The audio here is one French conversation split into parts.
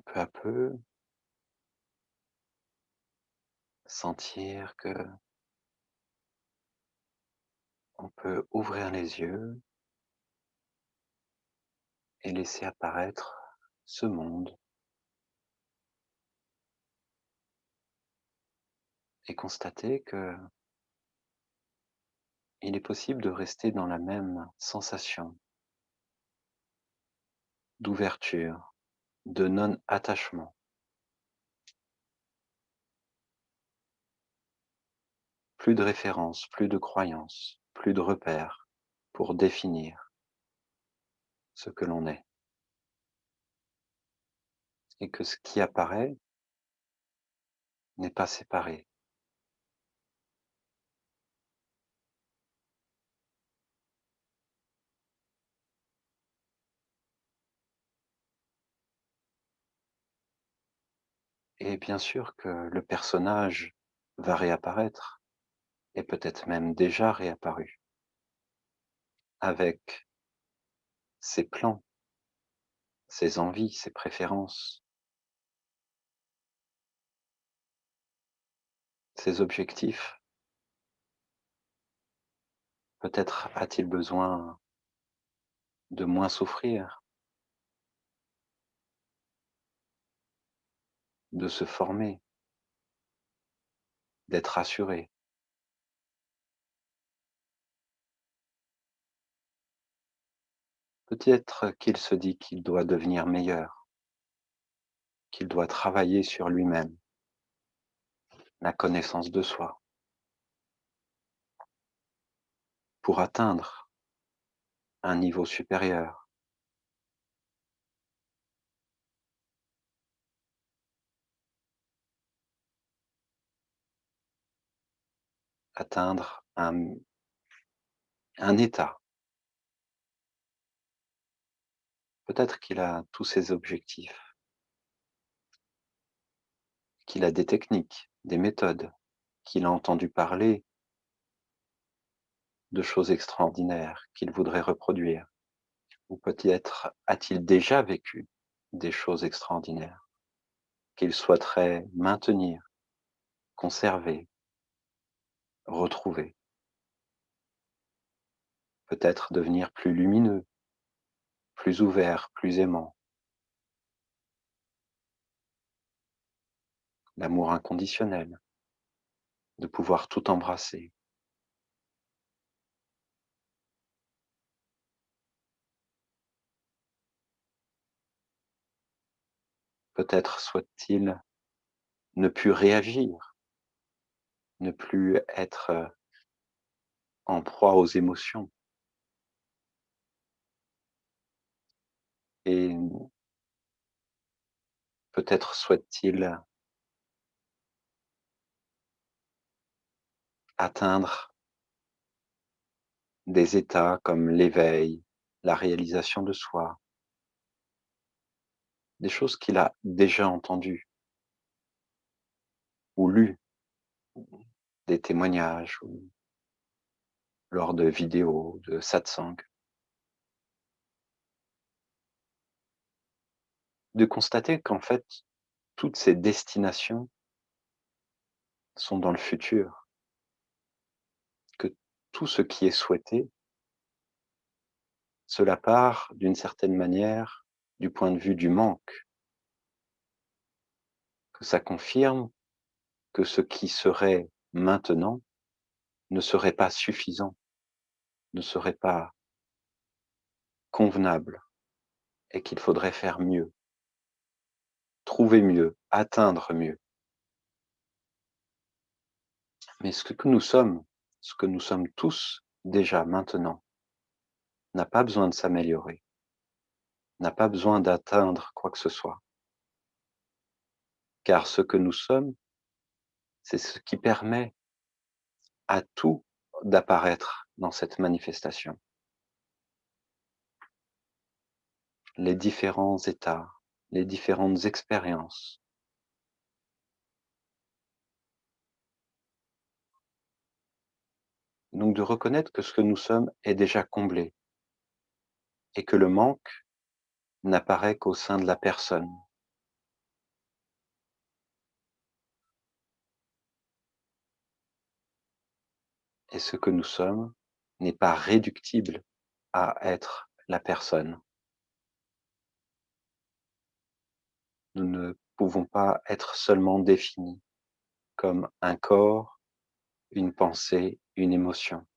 peu à peu, sentir que on peut ouvrir les yeux et laisser apparaître ce monde et constater que il est possible de rester dans la même sensation d'ouverture, de non-attachement. Plus de références, plus de croyances, plus de repères pour définir ce que l'on est. Et que ce qui apparaît n'est pas séparé. Et bien sûr que le personnage va réapparaître, et peut-être même déjà réapparu, avec ses plans, ses envies, ses préférences, ses objectifs. Peut-être a-t-il besoin de moins souffrir, de se former, d'être rassuré. Peut-être qu'il se dit qu'il doit devenir meilleur, qu'il doit travailler sur lui-même, la connaissance de soi, pour atteindre un niveau supérieur, atteindre un état. Peut-être qu'il a tous ses objectifs, qu'il a des techniques, des méthodes, qu'il a entendu parler de choses extraordinaires qu'il voudrait reproduire. Ou peut-être a-t-il déjà vécu des choses extraordinaires qu'il souhaiterait maintenir, conserver, retrouver. Peut-être devenir plus lumineux, plus ouvert, plus aimant. L'amour inconditionnel, de pouvoir tout embrasser. Peut-être souhaite-t-il ne plus réagir, ne plus être en proie aux émotions et peut-être souhaite-t-il atteindre des états comme l'éveil, la réalisation de soi, des choses qu'il a déjà entendues ou lues, des témoignages ou lors de vidéos, de satsang, de constater qu'en fait, toutes ces destinations sont dans le futur, que tout ce qui est souhaité, cela part d'une certaine manière du point de vue du manque, que ça confirme que ce qui serait maintenant ne serait pas suffisant, ne serait pas convenable et qu'il faudrait faire mieux, trouver mieux, atteindre mieux. Mais ce que nous sommes tous déjà maintenant, n'a pas besoin de s'améliorer, n'a pas besoin d'atteindre quoi que ce soit. Car ce que nous sommes, c'est ce qui permet à tout d'apparaître dans cette manifestation. Les différents états, les différentes expériences. Donc de reconnaître que ce que nous sommes est déjà comblé et que le manque n'apparaît qu'au sein de la personne, Et ce que nous sommes n'est pas réductible à être la personne. Nous ne pouvons pas être seulement définis comme un corps, une pensée, une émotion.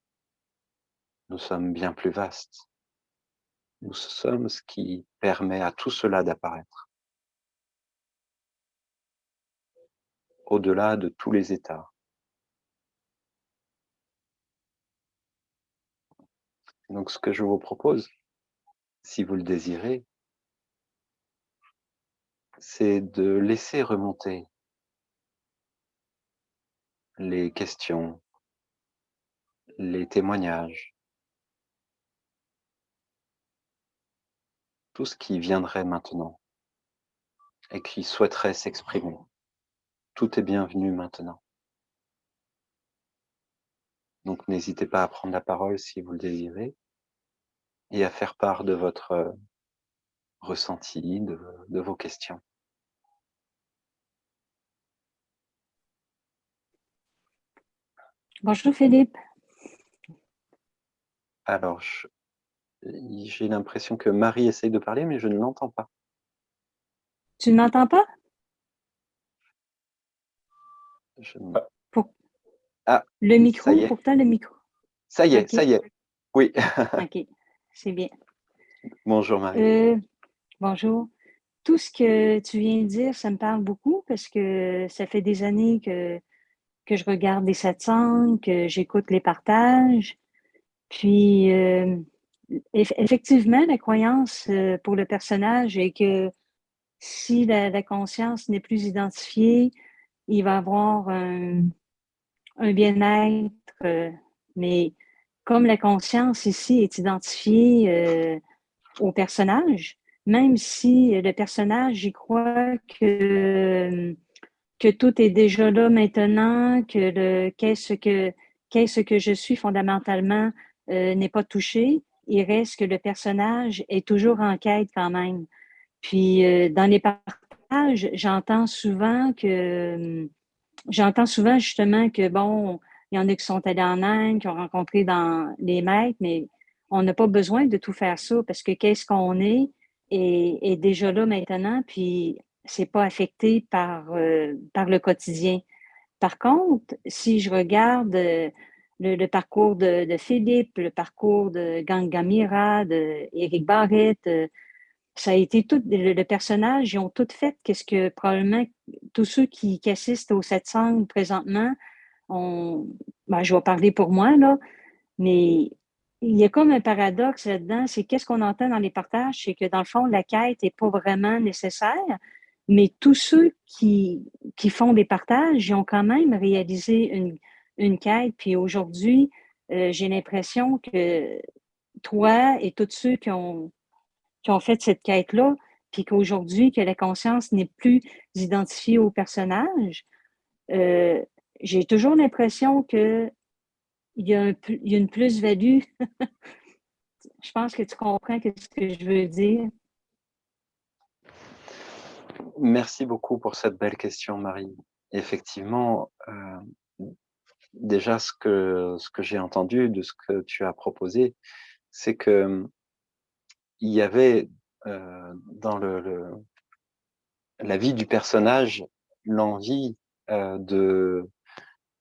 Nous sommes bien plus vastes. Nous sommes ce qui permet à tout cela d'apparaître, au-delà de tous les états. Donc ce que je vous propose, si vous le désirez, c'est de laisser remonter les questions, les témoignages, tout ce qui viendrait maintenant et qui souhaiterait s'exprimer. Tout est bienvenu maintenant. Donc n'hésitez pas à prendre la parole si vous le désirez et à faire part de votre ressenti, de vos questions. Bonjour Philippe. Alors, j'ai l'impression que Marie essaye de parler, mais je ne l'entends pas. Tu n'entends pas? Je ne- Pour Ah, le ça micro, y est, pourtant le micro. ça y est, OK, ça y est. Oui. OK, c'est bien. Bonjour Marie. Euh, bonjour. Tout ce que tu viens de dire, ça me parle beaucoup parce que ça fait des années que je regarde les satsangs, que j'écoute les partages. Puis, effectivement, la croyance pour le personnage est que si la conscience n'est plus identifiée, il va avoir un bien-être, mais comme la conscience ici est identifiée au personnage, même si le personnage y croit que tout est déjà là maintenant, que qu'est-ce que je suis fondamentalement n'est pas touché, il reste que le personnage est toujours en quête quand même. Puis dans les partages, j'entends souvent justement que, bon, il y en a qui sont allés en Inde, qui ont rencontré dans les maîtres, mais on n'a pas besoin de tout faire ça parce que qu'est-ce qu'on est déjà là maintenant, puis c'est pas affecté par le quotidien. Par contre, si je regarde le parcours de Philippe, le parcours de Gangamira, de Éric Barrett, ça a été tout, le personnage, ils ont tout fait qu'est-ce que probablement tous ceux qui assistent au satsang présentement, on, ben, je vais parler pour moi, là, mais il y a comme un paradoxe là-dedans, c'est qu'est-ce qu'on entend dans les partages, c'est que dans le fond, la quête n'est pas vraiment nécessaire, mais tous ceux qui font des partages, ils ont quand même réalisé une quête, puis aujourd'hui, j'ai l'impression que toi et tous ceux qui ont fait cette quête-là, puis qu'aujourd'hui, que la conscience n'est plus identifiée au personnage, euh, j'ai toujours l'impression qu'il y a, il y a une plus-value. Je pense que tu comprends ce que je veux dire. Merci beaucoup pour cette belle question, Marie. Effectivement, déjà ce que j'ai entendu de ce que tu as proposé, c'est que il y avait dans la vie du personnage l'envie de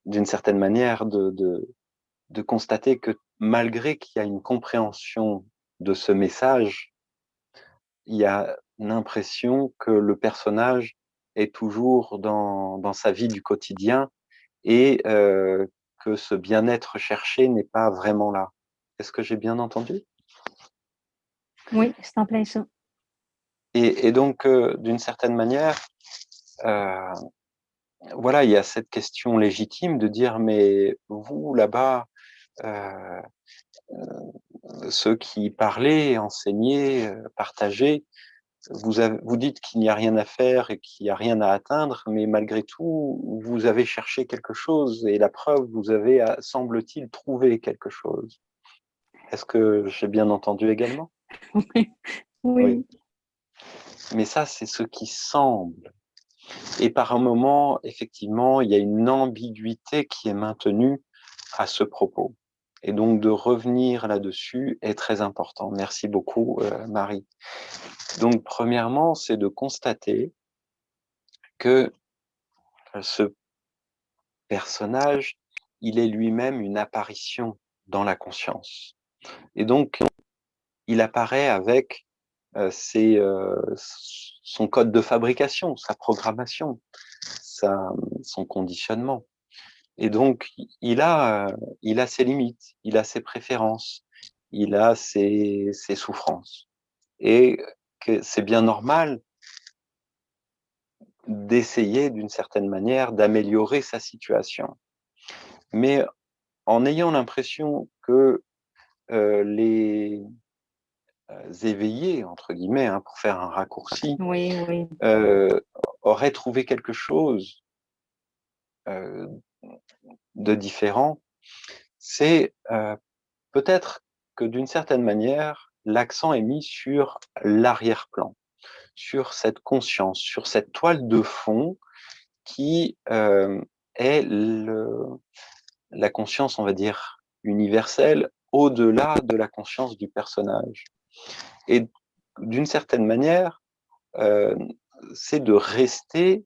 d'une certaine manière de constater que malgré qu'il y a une compréhension de ce message, il y a l'impression que le personnage est toujours dans sa vie du quotidien et que ce bien-être cherché n'est pas vraiment là. Est-ce que j'ai bien entendu? Oui, c'est en plein ça. Et donc, d'une certaine manière, euh, voilà, il y a cette question légitime de dire, mais vous, là-bas, euh, ceux qui parlaient, enseignaient, partageaient, vous dites qu'il n'y a rien à faire et qu'il n'y a rien à atteindre, mais malgré tout, vous avez cherché quelque chose et la preuve, vous avez, semble-t-il, trouvé quelque chose. Est-ce que j'ai bien entendu également? Oui. Oui, Mais ça, c'est ce qui semble. Et par un moment, effectivement, il y a une ambiguïté qui est maintenue à ce propos. Et donc, de revenir là-dessus est très important. Merci beaucoup, Marie. Donc, premièrement, c'est de constater que ce personnage, il est lui-même une apparition dans la conscience. Et donc, il apparaît avec son code de fabrication, sa programmation, son conditionnement. Et donc, il a ses limites, il a ses préférences, il a ses souffrances. Et que c'est bien normal d'essayer, d'une certaine manière, d'améliorer sa situation. Mais en ayant l'impression que les éveillés, entre guillemets, hein, pour faire un raccourci, Oui, oui. auraient trouvé quelque chose euh, de différent, c'est peut-être que d'une certaine manière, l'accent est mis sur l'arrière-plan, sur cette conscience, sur cette toile de fond qui est la conscience, on va dire, universelle, au-delà de la conscience du personnage. Et d'une certaine manière, euh, c'est de rester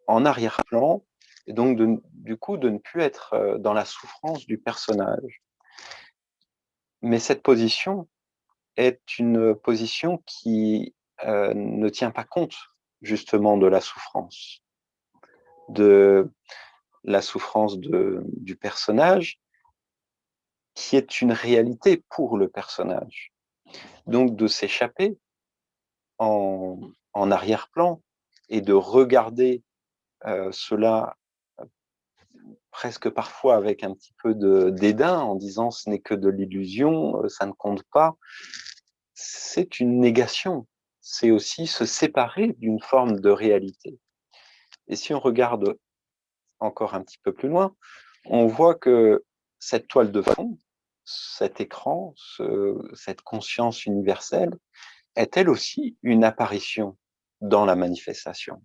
en arrière-plan, et donc du coup de ne plus être dans la souffrance du personnage. Mais cette position est une position qui ne tient pas compte justement de la souffrance, de la souffrance du personnage, qui est une réalité pour le personnage. Donc de s'échapper en, en arrière-plan et de regarder cela presque parfois avec un petit peu de dédain en disant ce n'est que de l'illusion, ça ne compte pas, c'est une négation. C'est aussi se séparer d'une forme de réalité. Et si on regarde encore un petit peu plus loin, on voit que cette toile de fond, cet écran, cette conscience universelle, est elle aussi une apparition dans la manifestation.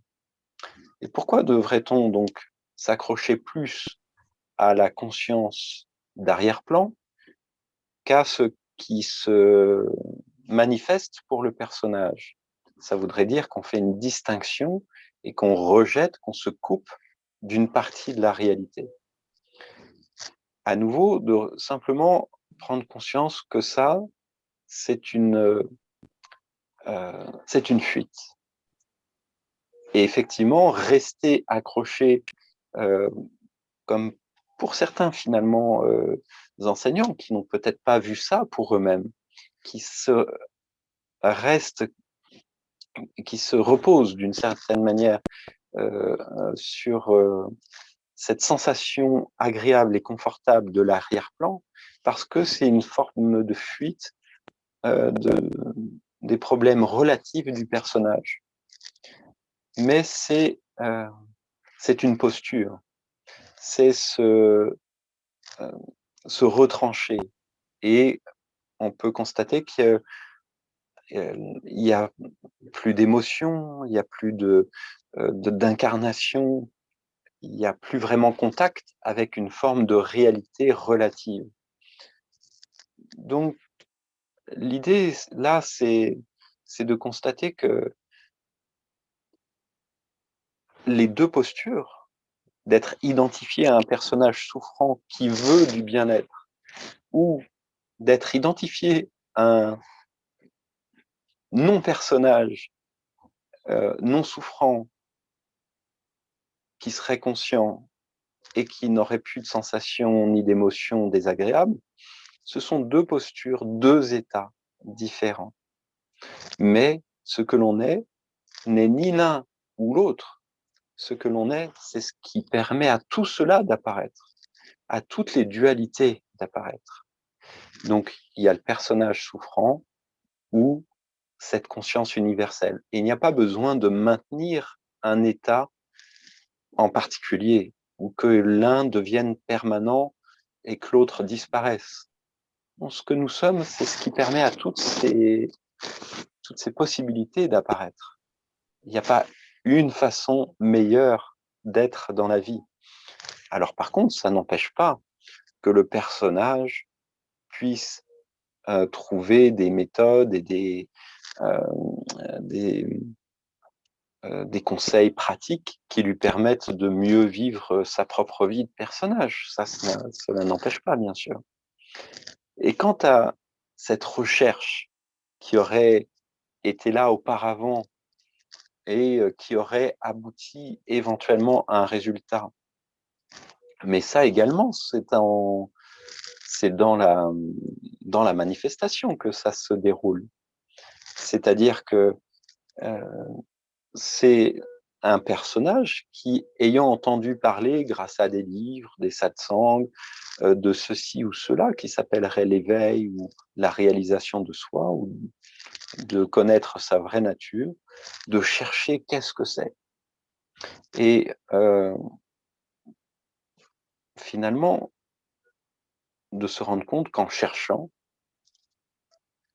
Et pourquoi devrait-on donc s'accrocher plus à la conscience d'arrière-plan qu'à ce qui se manifeste pour le personnage? Ça voudrait dire qu'on fait une distinction et qu'on rejette, qu'on se coupe d'une partie de la réalité. À nouveau, de simplement prendre conscience que ça, c'est une fuite. Et effectivement, rester accroché, euh, comme pour certains finalement enseignants qui n'ont peut-être pas vu ça pour eux-mêmes, qui se restent, qui se reposent d'une certaine manière euh, sur cette sensation agréable et confortable de l'arrière-plan, parce que c'est une forme de fuite des problèmes relatifs du personnage. Mais c'est une posture, c'est se retrancher. Et on peut constater qu'il y a plus d'émotion, il y a plus d'incarnation, il n'y a plus vraiment contact avec une forme de réalité relative. Donc, l'idée, là, c'est de constater que les deux postures, d'être identifié à un personnage souffrant qui veut du bien-être, ou d'être identifié à un non-personnage, non souffrant, qui serait conscient et qui n'aurait plus de sensations ni d'émotions désagréables, ce sont deux postures, deux états différents. Mais ce que l'on est n'est ni l'un ou l'autre. Ce que l'on est, c'est ce qui permet à tout cela d'apparaître, à toutes les dualités d'apparaître. Donc, il y a le personnage souffrant ou cette conscience universelle. Et il n'y a pas besoin de maintenir un état en particulier ou que l'un devienne permanent et que l'autre disparaisse. Bon, ce que nous sommes, c'est ce qui permet à toutes ces possibilités d'apparaître. Il n'y a pas une façon meilleure d'être dans la vie. Alors par contre, ça n'empêche pas que le personnage puisse trouver des méthodes et des, des conseils pratiques qui lui permettent de mieux vivre sa propre vie de personnage. Ça, cela n'empêche pas, bien sûr. Et quant à cette recherche qui aurait été là auparavant et qui aurait abouti éventuellement à un résultat, mais ça également, c'est dans la manifestation que ça se déroule. C'est-à-dire que euh, c'est un personnage qui, ayant entendu parler grâce à des livres, des satsangs, de ceci ou cela, qui s'appellerait l'éveil ou la réalisation de soi, ou de connaître sa vraie nature, de chercher qu'est-ce que c'est. Et finalement, de se rendre compte qu'en cherchant,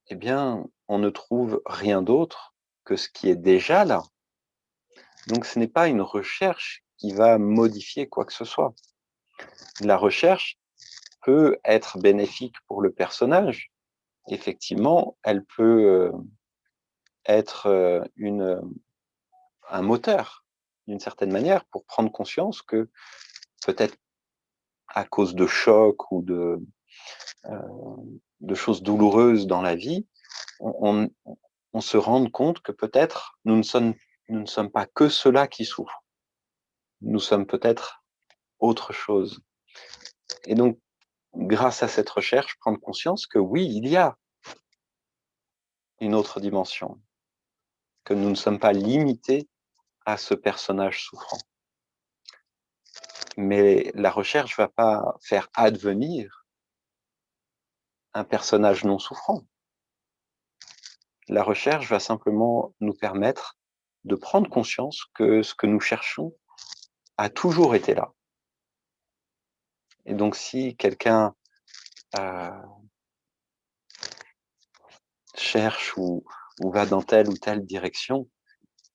eh bien, on ne trouve rien d'autre que ce qui est déjà là. Donc, ce n'est pas une recherche qui va modifier quoi que ce soit. La recherche peut être bénéfique pour le personnage. Effectivement, elle peut être un moteur, d'une certaine manière, pour prendre conscience que peut-être à cause de chocs ou de choses douloureuses dans la vie, on, on se rende compte que peut-être nous ne sommes pas que ceux-là qui souffrent. Nous sommes peut-être autre chose. Et donc, grâce à cette recherche, prendre conscience que oui, il y a une autre dimension, que nous ne sommes pas limités à ce personnage souffrant. Mais la recherche ne va pas faire advenir un personnage non souffrant. La recherche va simplement nous permettre de prendre conscience que ce que nous cherchons a toujours été là. Et donc, si quelqu'un euh, cherche ou va dans telle ou telle direction,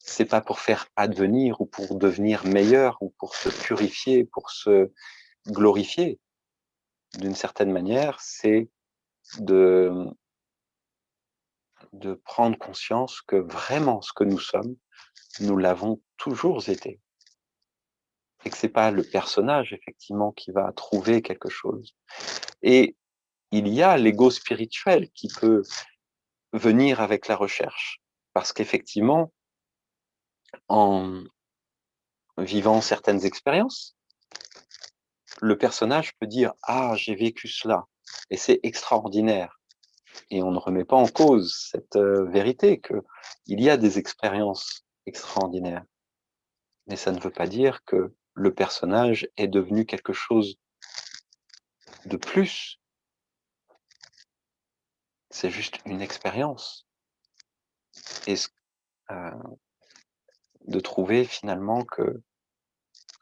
c'est pas pour faire advenir ou pour devenir meilleur ou pour se purifier, pour se glorifier. D'une certaine manière, c'est de, de prendre conscience que vraiment ce que nous sommes, nous l'avons toujours été. Et que c'est pas le personnage, effectivement, qui va trouver quelque chose. Et il y a l'ego spirituel qui peut venir avec la recherche. Parce qu'effectivement, en vivant certaines expériences, le personnage peut dire: ah, j'ai vécu cela, et c'est extraordinaire. Et on ne remet pas en cause cette vérité que il y a des expériences extraordinaires. Mais ça ne veut pas dire que le personnage est devenu quelque chose de plus. C'est juste une expérience. Et euh, de trouver finalement que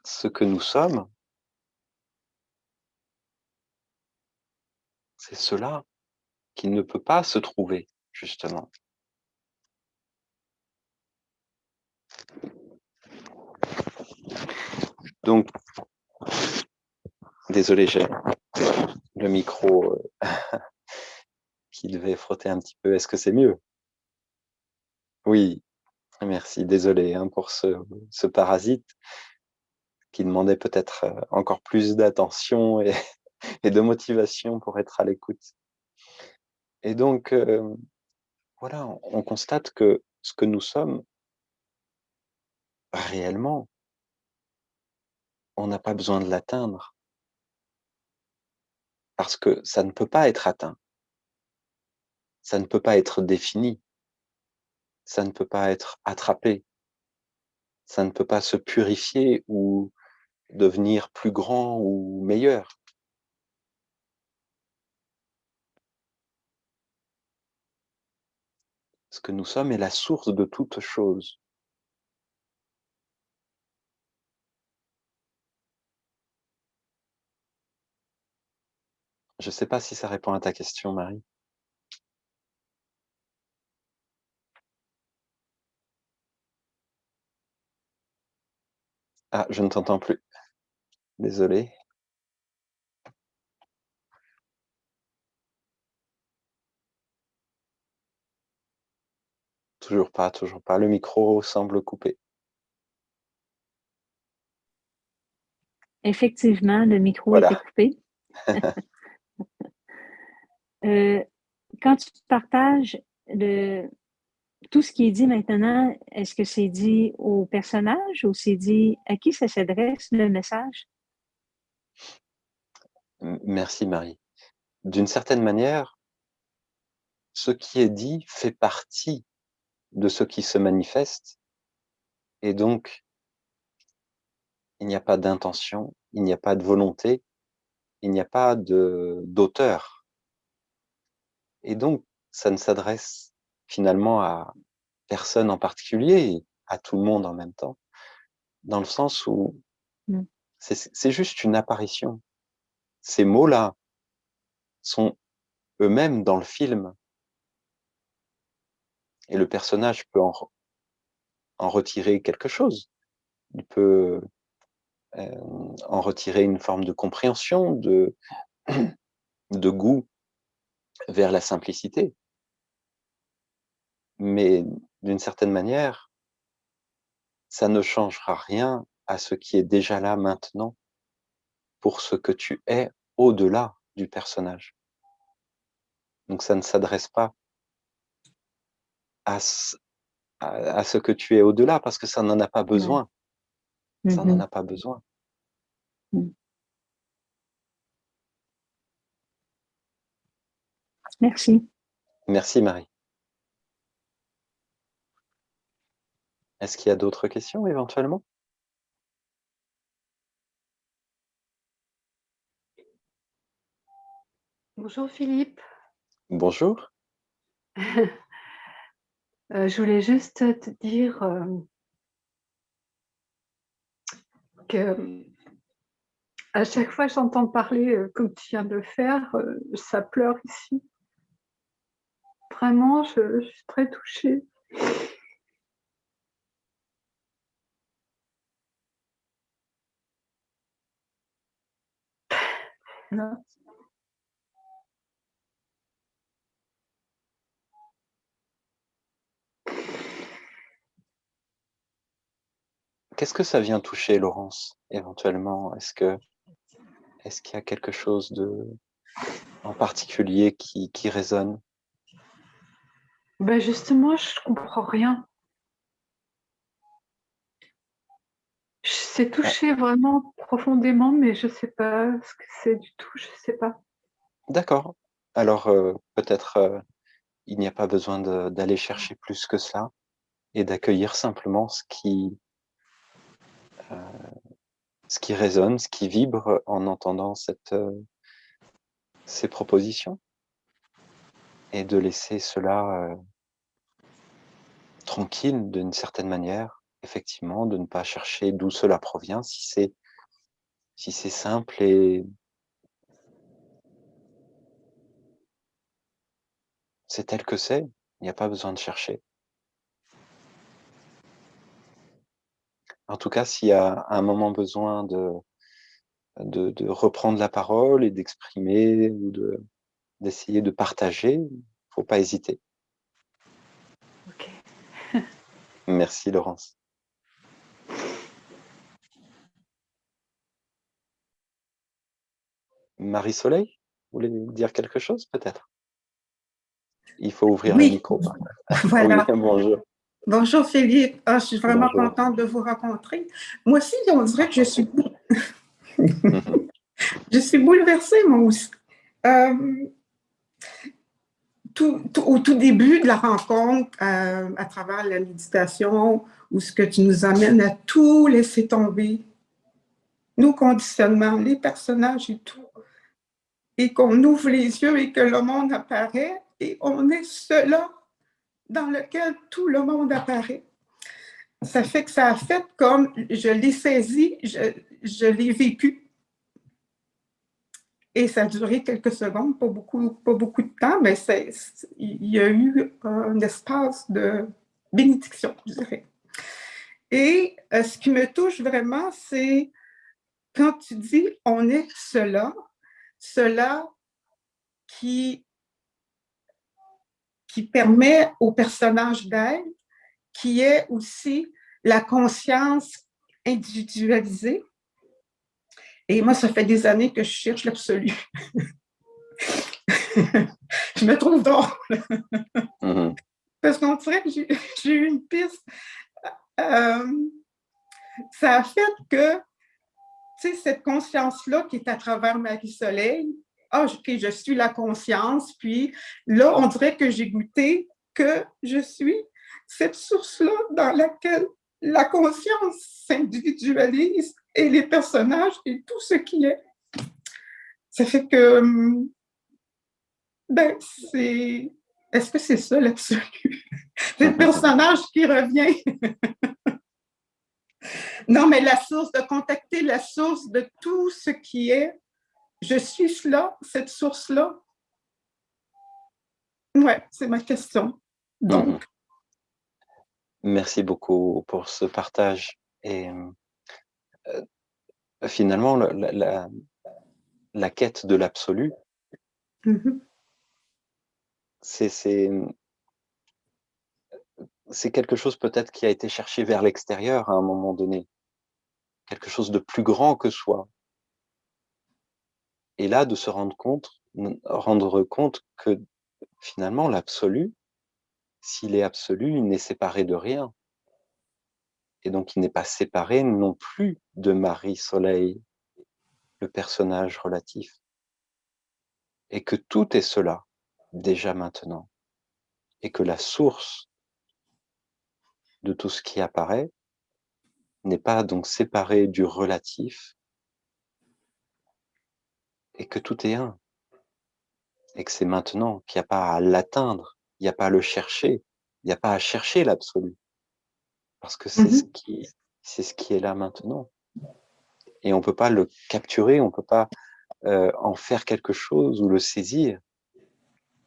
ce que nous sommes, c'est cela qui ne peut pas se trouver, justement. Donc, désolé, j'ai le micro qui devait frotter un petit peu. Est-ce que c'est mieux? Oui, merci. Désolé hein, pour ce parasite qui demandait peut-être encore plus d'attention et de motivation pour être à l'écoute. Et donc, voilà, on constate que ce que nous sommes, réellement, on n'a pas besoin de l'atteindre parce que ça ne peut pas être atteint, ça ne peut pas être défini, ça ne peut pas être attrapé, ça ne peut pas se purifier ou devenir plus grand ou meilleur. Ce que nous sommes est la source de toute chose. Je ne sais pas si ça répond à ta question, Marie. Ah, je ne t'entends plus. Désolé. Toujours pas, toujours pas. Le micro semble coupé. Effectivement, le micro était Voilà. coupé. Quand tu partages tout ce qui est dit maintenant, est-ce que c'est dit au personnage ou c'est dit à qui ça s'adresse, le message? Merci Marie. D'une certaine manière, ce qui est dit fait partie de ce qui se manifeste et donc il n'y a pas d'intention, il n'y a pas de volonté, il n'y a pas d'auteur. Et donc, ça ne s'adresse finalement à personne en particulier, à tout le monde en même temps, dans le sens où Mm. c'est juste une apparition. Ces mots-là sont eux-mêmes dans le film, et le personnage peut en retirer quelque chose. Il peut en retirer une forme de compréhension, de goût vers la simplicité. Mais d'une certaine manière, ça ne changera rien à ce qui est déjà là maintenant pour ce que tu es au-delà du personnage. Donc ça ne s'adresse pas à ce que tu es au-delà parce que ça n'en a pas Ouais. besoin. Ça n'en Mhm. a pas besoin. Mm. Merci. Merci Marie. Est-ce qu'il y a d'autres questions éventuellement? Bonjour Philippe. Bonjour. Je voulais juste te dire que à chaque fois que j'entends parler comme tu viens de le faire, ça pleure ici. Vraiment, je suis très touchée. Voilà. Qu'est-ce que ça vient toucher, Laurence, éventuellement? Est-ce qu'il y a quelque chose en particulier qui résonne? Ben justement, je comprends rien. C'est touché vraiment profondément, mais je sais pas ce que c'est du tout, je sais pas. D'accord. Alors, peut-être, il n'y a pas besoin d'aller chercher plus que cela et d'accueillir simplement ce qui résonne, ce qui vibre en entendant ces propositions et de laisser cela tranquille d'une certaine manière, effectivement, de ne pas chercher d'où cela provient, si c'est simple et c'est tel que c'est, il n'y a pas besoin de chercher. En tout cas, s'il y a un moment besoin de reprendre la parole et d'exprimer ou d'essayer de partager, faut pas hésiter. Ok. Merci Laurence. Marie-Soleil, vous voulez dire quelque chose peut-être? Il faut ouvrir le Oui, micro. Oui, voilà. bonjour. Bonjour Philippe. Ah, je suis vraiment Bonjour. contente de vous rencontrer. Moi aussi, on dirait que Enchanté. je suis bouleversée, moi aussi. Euh, au tout début de la rencontre, à travers la méditation, où ce que tu nous amènes à tout laisser tomber, nos conditionnements, les personnages et tout, et qu'on ouvre les yeux et que le monde apparaît, et on est cela dans lequel tout le monde apparaît. Ça fait que ça a fait comme je l'ai saisi, je l'ai vécu. Et ça a duré quelques secondes, pas beaucoup de temps, mais il y a eu un espace de bénédiction, je dirais. Et ce qui me touche vraiment, c'est quand tu dis on est cela qui permet au personnage d'être, qui est aussi la conscience individualisée. Et moi, ça fait des années que je cherche l'absolu. Je me trouve drôle. Parce qu'on dirait que j'ai eu une piste. Ça a fait que, tu sais, cette conscience-là qui est à travers Marie-Soleil, OK, je suis la conscience, puis là, on dirait que j'ai goûté que je suis cette source-là dans laquelle la conscience s'individualise et les personnages et tout ce qui est. Ça fait que, ben, c'est... Est-ce que c'est ça l'absolu? C'est le personnage qui revient. Non, mais la source, de contacter la source de tout ce qui est. Je suis cela, cette source-là. Ouais, c'est ma question. Donc. Merci beaucoup pour ce partage. Et finalement, la quête de l'absolu, c'est quelque chose peut-être qui a été cherché vers l'extérieur à un moment donné, quelque chose de plus grand que soi. Et là, de se rendre compte que finalement, l'absolu, s'il est absolu, il n'est séparé de rien. Et donc, il n'est pas séparé non plus de Marie-Soleil, le personnage relatif. Et que tout est cela, déjà maintenant. Et que la source de tout ce qui apparaît n'est pas donc séparée du relatif, et que tout est un. Et que c'est maintenant, qu'il n'y a pas à l'atteindre, il n'y a pas à le chercher, il n'y a pas à chercher l'absolu. Parce que c'est ce qui est là maintenant. Et on ne peut pas le capturer, on ne peut pas en faire quelque chose ou le saisir,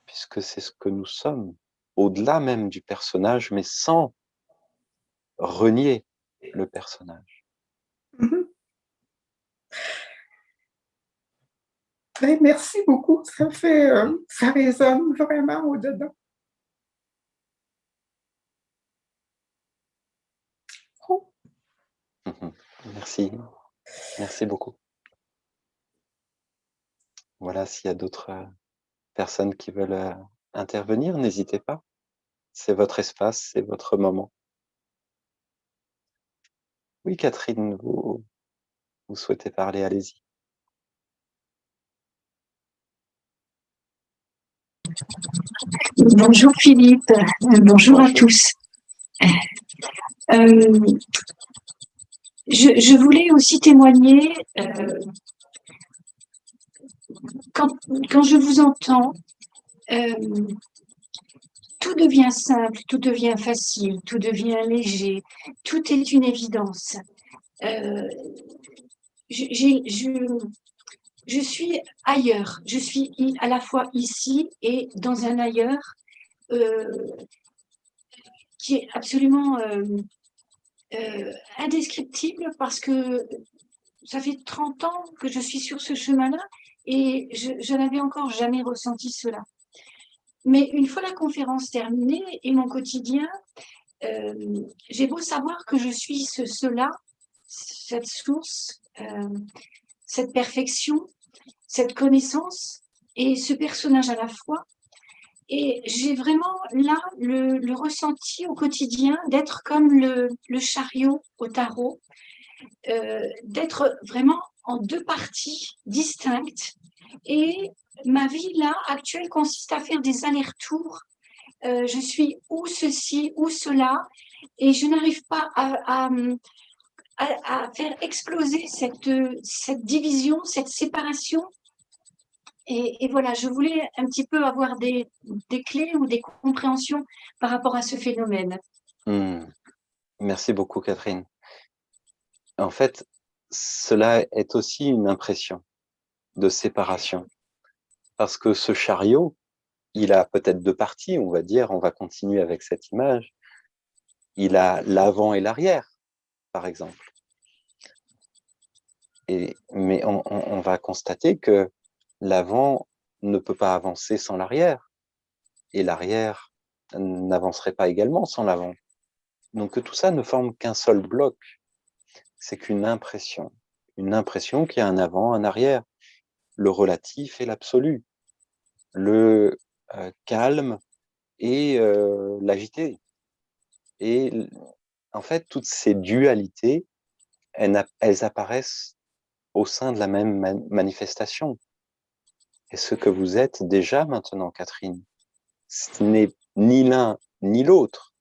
puisque c'est ce que nous sommes, au-delà même du personnage, mais sans renier le personnage. Ben, merci beaucoup, ça résonne vraiment au-dedans. Oh. Merci beaucoup. Voilà, s'il y a d'autres personnes qui veulent intervenir, n'hésitez pas. C'est votre espace, c'est votre moment. Oui, Catherine, vous souhaitez parler, allez-y. Bonjour Philippe, bonjour à tous. Je voulais aussi témoigner, quand je vous entends, tout devient simple, tout devient facile, tout devient léger, tout est une évidence. Je suis ailleurs, je suis à la fois ici et dans un ailleurs qui est absolument indescriptible parce que ça fait 30 ans que je suis sur ce chemin-là et je n'avais encore jamais ressenti cela. Mais une fois la conférence terminée et mon quotidien, j'ai beau savoir que je suis cela, cette source, cette perfection, cette connaissance et ce personnage à la fois. Et j'ai vraiment là le ressenti au quotidien d'être comme le chariot au tarot, d'être vraiment en deux parties distinctes. Et ma vie là actuelle consiste à faire des allers-retours. Je suis ou ceci ou cela et je n'arrive pas à faire exploser cette division, cette séparation. Et voilà, je voulais un petit peu avoir des clés ou des compréhensions par rapport à ce phénomène. Merci beaucoup, Catherine. En fait, cela est aussi une impression de séparation. Parce que ce chariot, il a peut-être deux parties, on va dire, on va continuer avec cette image. Il a l'avant et l'arrière, par exemple. Mais on va constater que l'avant ne peut pas avancer sans l'arrière, et l'arrière n'avancerait pas également sans l'avant. Donc que tout ça ne forme qu'un seul bloc. C'est qu'une impression. Une impression qui a un avant, un arrière. Le relatif et l'absolu. Le calme et l'agité. Et en fait, toutes ces dualités, elles apparaissent au sein de la même manifestation. Et ce que vous êtes déjà maintenant, Catherine, ce n'est ni l'un ni l'autre.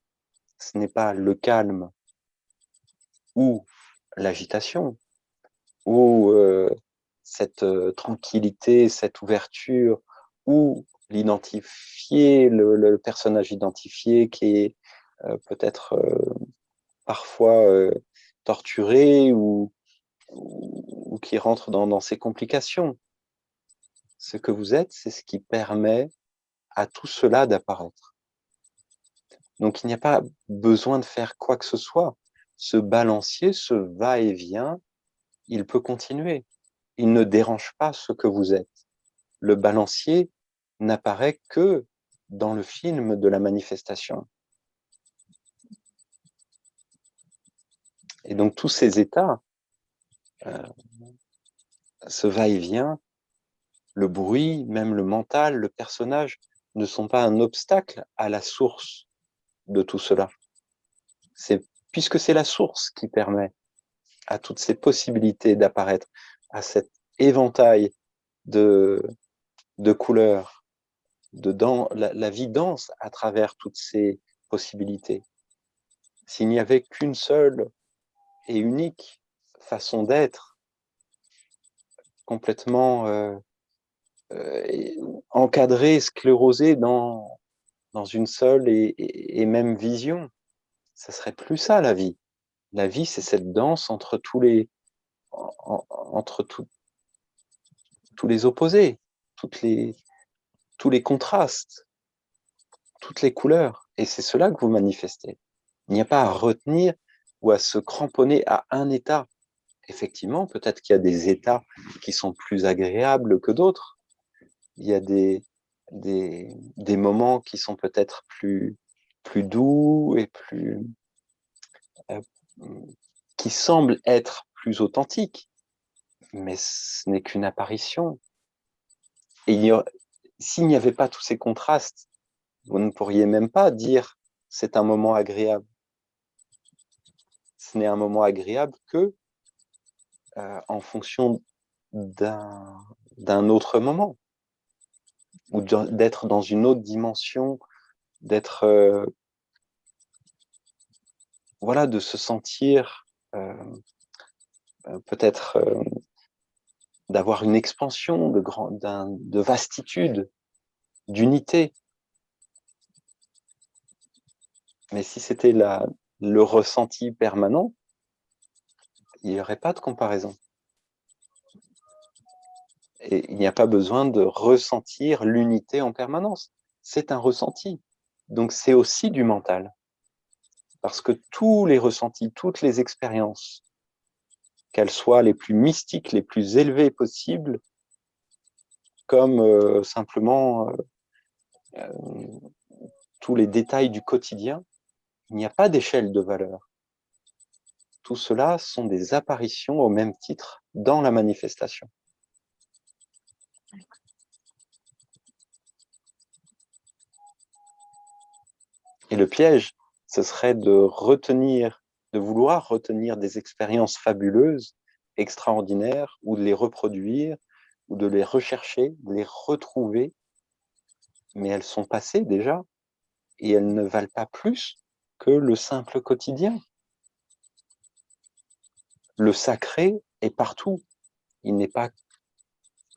Ce n'est pas le calme ou l'agitation ou cette tranquillité, cette ouverture ou l'identifié, le personnage identifié qui est peut-être parfois torturé ou qui rentre dans ces complications. Ce que vous êtes, c'est ce qui permet à tout cela d'apparaître. Donc il n'y a pas besoin de faire quoi que ce soit. Ce balancier, ce va-et-vient, il peut continuer. Il ne dérange pas ce que vous êtes. Le balancier n'apparaît que dans le film de la manifestation. Et donc tous ces états, ce va-et-vient, le bruit, même le mental, le personnage, ne sont pas un obstacle à la source de tout cela. Puisque c'est la source qui permet à toutes ces possibilités d'apparaître, à cet éventail de couleurs, la vie danse à travers toutes ces possibilités. S'il n'y avait qu'une seule et unique façon d'être, complètement encadrée, sclérosée dans une seule et même vision, ça serait plus ça la vie. La vie, c'est cette danse entre tous les opposés, tous les contrastes, toutes les couleurs. Et c'est cela que vous manifestez. Il n'y a pas à retenir ou à se cramponner à un état. Effectivement, peut-être qu'il y a des états qui sont plus agréables que d'autres. Il y a des moments qui sont peut-être plus doux et euh, qui semblent être plus authentiques. Mais ce n'est qu'une apparition. Et s'il n'y avait pas tous ces contrastes, vous ne pourriez même pas dire c'est un moment agréable. Ce n'est un moment agréable que en fonction d'un autre moment, ou d'être dans une autre dimension, d'être voilà, de se sentir peut-être d'avoir une expansion de vastitude, d'unité. Mais si c'était le ressenti permanent, il n'y aurait pas de comparaison. Et il n'y a pas besoin de ressentir l'unité en permanence. C'est un ressenti. Donc c'est aussi du mental. Parce que tous les ressentis, toutes les expériences, qu'elles soient les plus mystiques, les plus élevées possibles, comme simplement tous les détails du quotidien, il n'y a pas d'échelle de valeur. Tout cela sont des apparitions au même titre dans la manifestation. Et le piège, ce serait de vouloir retenir des expériences fabuleuses, extraordinaires, ou de les reproduire, ou de les rechercher, de les retrouver, mais elles sont passées déjà, et elles ne valent pas plus que le simple quotidien. Le sacré est partout. Il n'est pas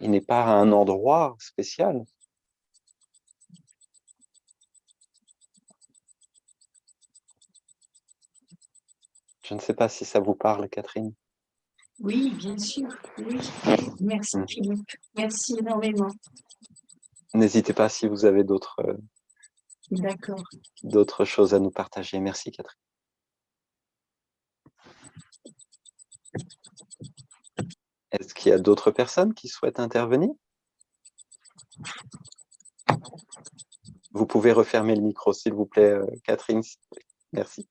à un endroit spécial. Je ne sais pas si ça vous parle, Catherine. Oui, bien sûr. Oui. Merci, Philippe. Merci énormément. N'hésitez pas si vous avez D'accord. d'autres choses à nous partager. Merci, Catherine. Est-ce qu'il y a d'autres personnes qui souhaitent intervenir? Vous pouvez refermer le micro, s'il vous plaît, Catherine. Merci.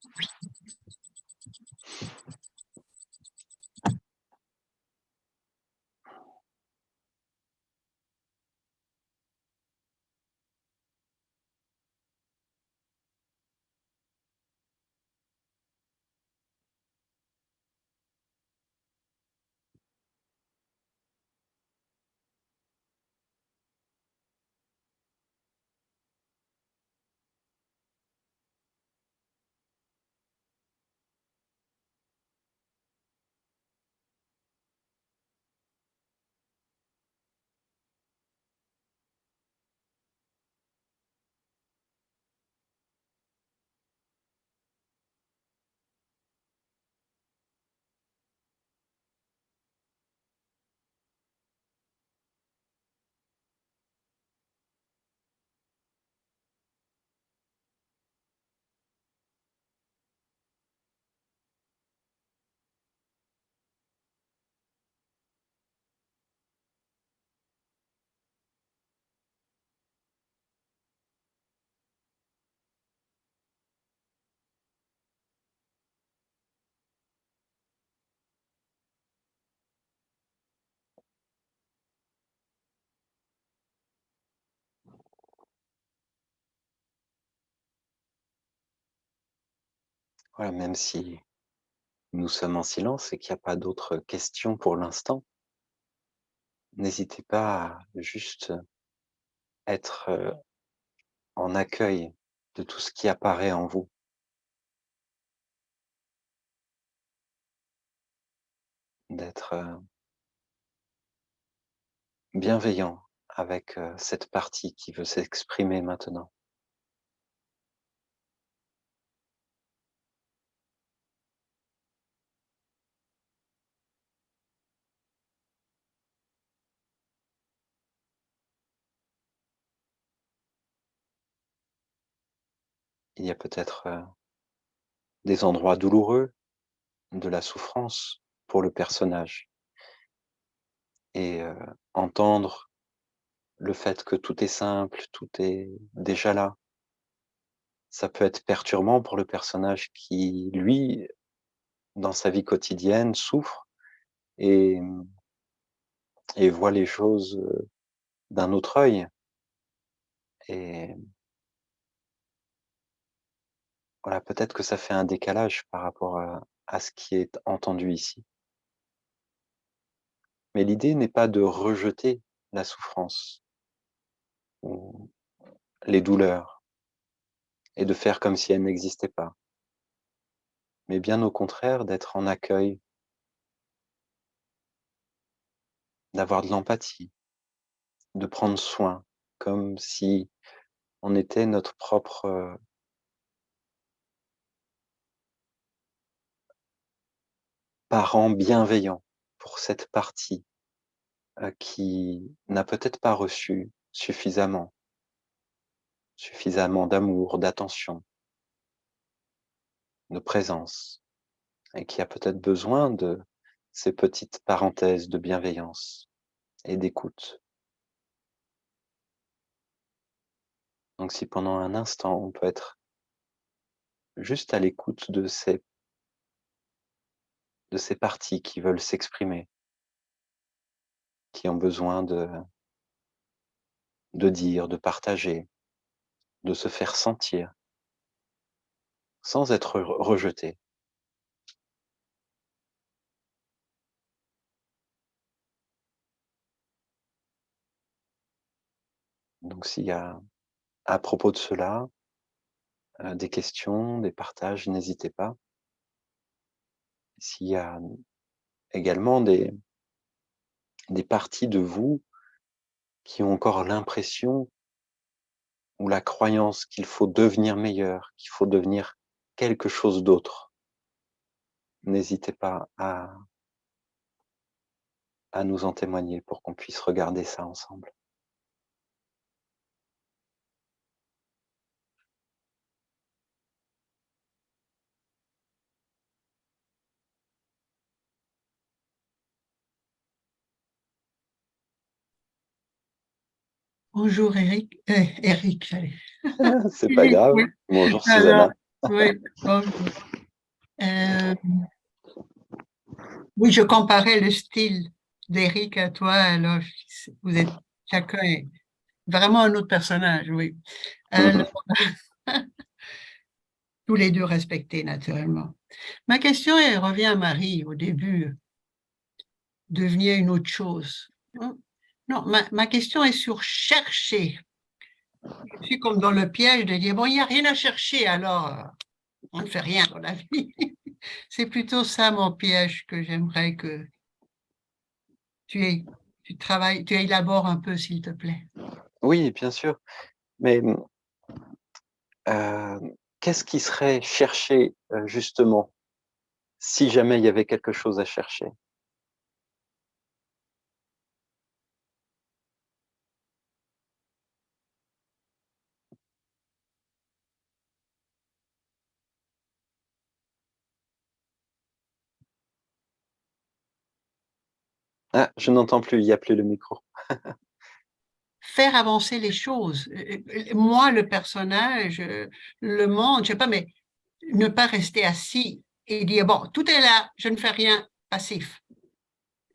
Voilà, même si nous sommes en silence et qu'il n'y a pas d'autres questions pour l'instant, n'hésitez pas à juste être en accueil de tout ce qui apparaît en vous. D'être bienveillant avec cette partie qui veut s'exprimer maintenant. Il y a peut-être des endroits douloureux, de la souffrance pour le personnage et entendre le fait que tout est simple, tout est déjà là. Ça peut être perturbant pour le personnage qui, lui, dans sa vie quotidienne, souffre et et voit les choses, d'un autre œil et voilà, peut-être que ça fait un décalage par rapport à ce qui est entendu ici. Mais l'idée n'est pas de rejeter la souffrance ou les douleurs et de faire comme si elles n'existaient pas, mais bien au contraire d'être en accueil, d'avoir de l'empathie, de prendre soin, comme si on était notre propre, parent bienveillant pour cette partie, qui n'a peut-être pas reçu suffisamment d'amour, d'attention, de présence et qui a peut-être besoin de ces petites parenthèses de bienveillance et d'écoute. Donc si pendant un instant, on peut être juste à l'écoute de ces parties qui veulent s'exprimer, qui ont besoin de dire, de partager, de se faire sentir, sans être rejeté. Donc s'il y a, à propos de cela, des questions, des partages, n'hésitez pas. S'il y a également des parties de vous qui ont encore l'impression ou la croyance qu'il faut devenir meilleur, qu'il faut devenir quelque chose d'autre, n'hésitez pas à nous en témoigner pour qu'on puisse regarder ça ensemble. Bonjour Eric, Eric, j'allais. C'est pas grave. Oui. Bonjour Alors, Susanna. oui, bonjour. Oui, je comparais le style d'Eric à toi, alors vous êtes chacun est vraiment un autre personnage, oui. Alors, tous les deux respectés, naturellement. Ma question, elle revient à Marie au début, devenir une autre chose. Non, ma question est sur chercher. Je suis comme dans le piège de dire, bon, il n'y a rien à chercher, alors on ne fait rien dans la vie. C'est plutôt ça mon piège que j'aimerais que tu travailles, tu élabores un peu, s'il te plaît. Oui, bien sûr. Mais qu'est-ce qui serait cherché, justement, si jamais il y avait quelque chose à chercher? Ah, je n'entends plus, il n'y a plus le micro. Faire avancer les choses. Moi, le personnage, le monde, je sais pas, mais ne pas rester assis et dire, bon, tout est là, je ne fais rien, passif.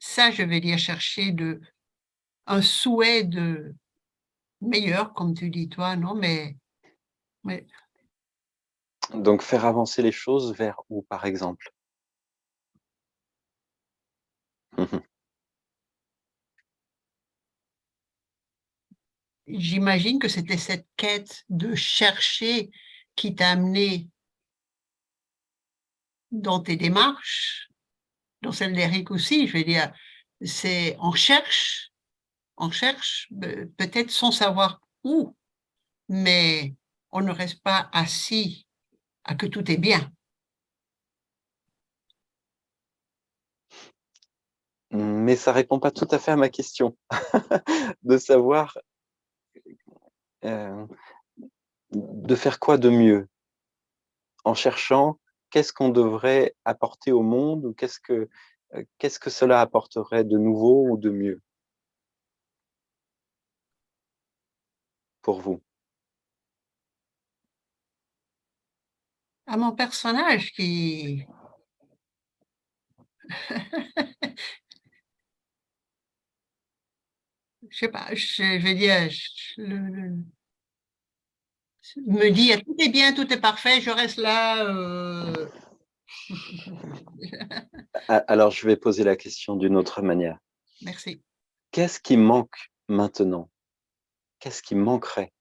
Ça, je vais dire chercher un souhait de meilleur, comme tu dis toi, non, mais Donc, faire avancer les choses vers où, par exemple? J'imagine que c'était cette quête de chercher qui t'a amené dans tes démarches, dans celle d'Eric aussi, je veux dire, c'est on cherche peut-être sans savoir où, mais on ne reste pas assis à que tout est bien. Mais ça répond pas tout à fait à ma question, de savoir euh, de faire quoi de mieux, en cherchant qu'est-ce qu'on devrait apporter au monde ou qu'est-ce que cela apporterait de nouveau ou de mieux pour vous. À mon personnage qui... je sais pas, je vais dire, me dire tout est bien, tout est parfait, je reste là. Alors, je vais poser la question d'une autre manière. Merci. Qu'est-ce qui manque maintenant? Qu'est-ce qui manquerait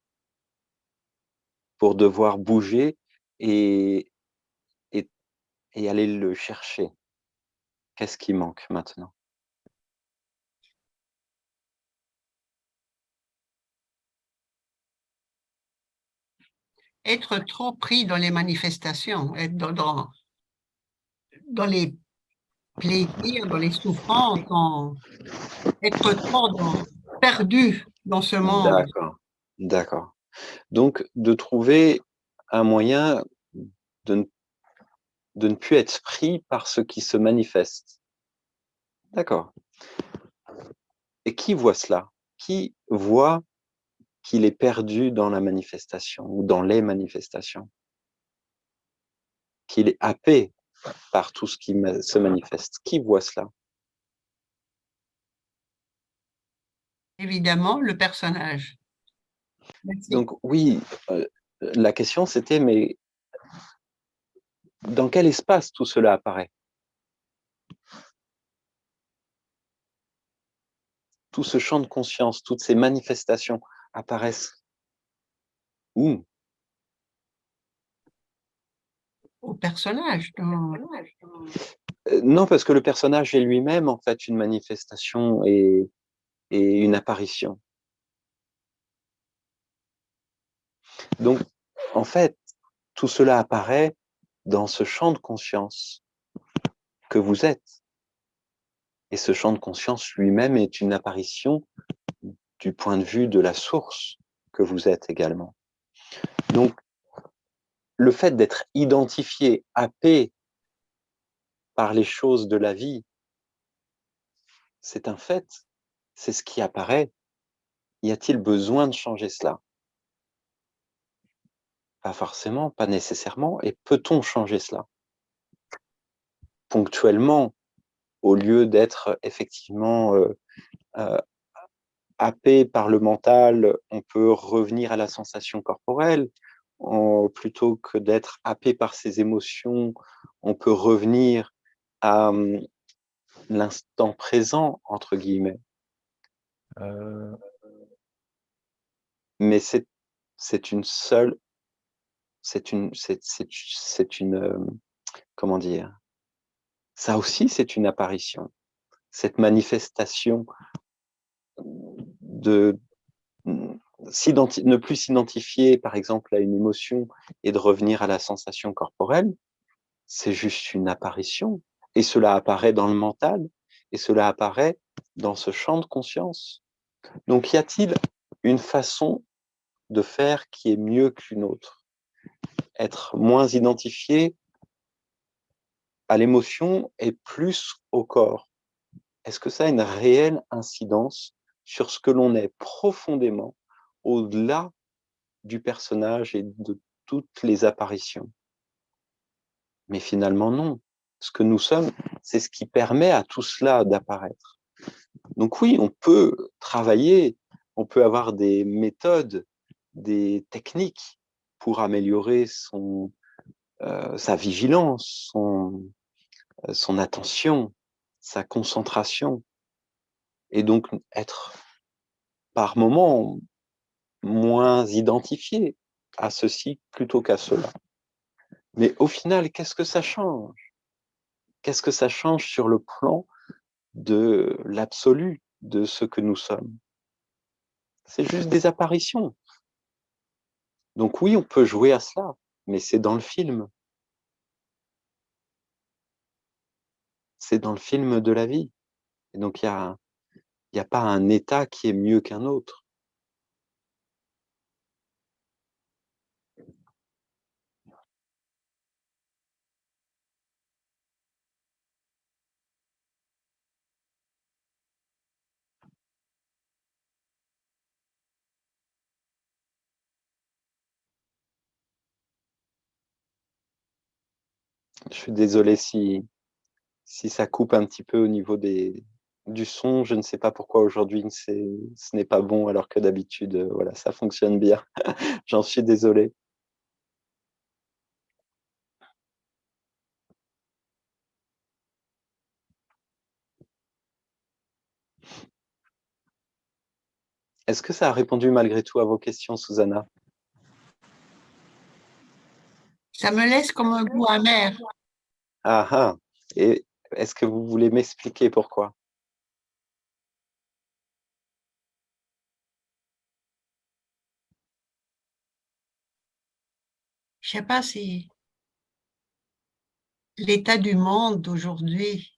pour devoir bouger et, et, et aller le chercher? Qu'est-ce qui manque maintenant? Être trop pris dans les manifestations, être dans les plaisirs, dans les souffrances, être trop perdu dans ce monde. D'accord, d'accord. Donc, de trouver un moyen de ne, de ne plus être pris par ce qui se manifeste. D'accord. Et qui voit cela? Qui voit qu'il est perdu dans la manifestation ou dans les manifestations? Qu'il est happé par tout ce qui se manifeste? Qui voit cela? Évidemment, le personnage. Merci. Donc, oui, la question c'était, mais dans quel espace tout cela apparaît? Tout ce champ de conscience, toutes ces manifestations apparaissent où? Au personnage. Non, parce que le personnage est lui-même en fait une manifestation et une apparition. Donc, en fait, tout cela apparaît dans ce champ de conscience que vous êtes. Et ce champ de conscience lui-même est une apparition du point de vue de la source que vous êtes également. Donc, le fait d'être identifié, happé par les choses de la vie, c'est un fait, c'est ce qui apparaît. Y a-t-il besoin de changer cela? Pas forcément, pas nécessairement. Et peut-on changer cela? Ponctuellement, au lieu d'être effectivement euh, happé par le mental, on peut revenir à la sensation corporelle. Plutôt que d'être happé par ses émotions, on peut revenir à l'instant présent, entre guillemets. Mais c'est une seule, c'est une, comment dire, ça aussi c'est une apparition, cette manifestation de ne plus s'identifier par exemple à une émotion et de revenir à la sensation corporelle, c'est juste une apparition. Et cela apparaît dans le mental et cela apparaît dans ce champ de conscience. Donc y a-t-il une façon de faire qui est mieux qu'une autre? Être moins identifié à l'émotion et plus au corps. Est-ce que ça a une réelle incidence sur ce que l'on est profondément au-delà du personnage et de toutes les apparitions? Mais finalement, non. Ce que nous sommes, c'est ce qui permet à tout cela d'apparaître. Donc oui, on peut travailler, on peut avoir des méthodes, des techniques pour améliorer sa vigilance, son attention, sa concentration, et donc être par moments moins identifié à ceci plutôt qu'à cela. Mais au final, qu'est-ce que ça change? Qu'est-ce que ça change sur le plan de l'absolu de ce que nous sommes? C'est juste des apparitions. Donc oui, on peut jouer à cela, mais c'est dans le film. C'est dans le film de la vie. Et donc y a pas un état qui est mieux qu'un autre. Je suis désolé si ça coupe un petit peu au niveau du son. Je ne sais pas pourquoi aujourd'hui ce n'est pas bon alors que d'habitude, voilà, ça fonctionne bien. J'en suis désolé. Est-ce que ça a répondu malgré tout à vos questions, Susanna? Ça me laisse comme un goût amer. Ah ah. Et est-ce que vous voulez m'expliquer pourquoi? Je sais pas si l'état du monde d'aujourd'hui,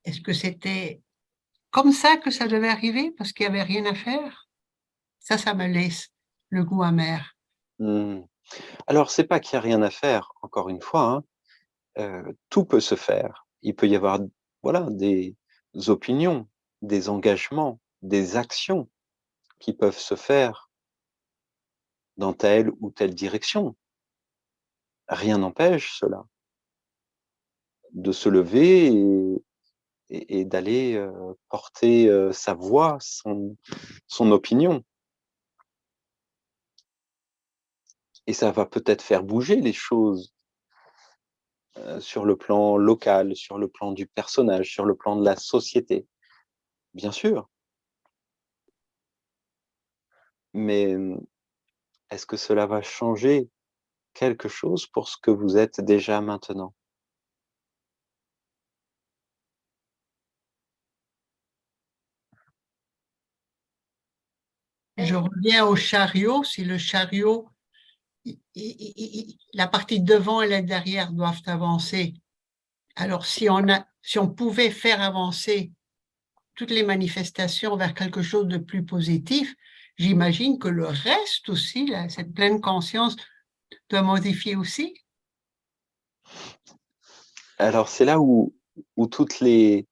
est-ce que c'était comme ça que ça devait arriver parce qu'il n'y avait rien à faire? Ça me laisse le goût amer. Hmm. Alors, c'est pas qu'il n'y a rien à faire, encore une fois, hein. Tout peut se faire. Il peut y avoir, voilà, des opinions, des engagements, des actions qui peuvent se faire dans telle ou telle direction. Rien n'empêche cela de se lever et d'aller porter sa voix, son opinion. Et ça va peut-être faire bouger les choses sur le plan local, sur le plan du personnage, sur le plan de la société, bien sûr. Mais est-ce que cela va changer quelque chose pour ce que vous êtes déjà maintenant? Je reviens au chariot. Si le chariot, la partie de devant et la derrière doivent avancer. Alors, si on pouvait faire avancer toutes les manifestations vers quelque chose de plus positif, j'imagine que le reste aussi, là, cette pleine conscience, doit modifier aussi. Alors c'est là où toutes les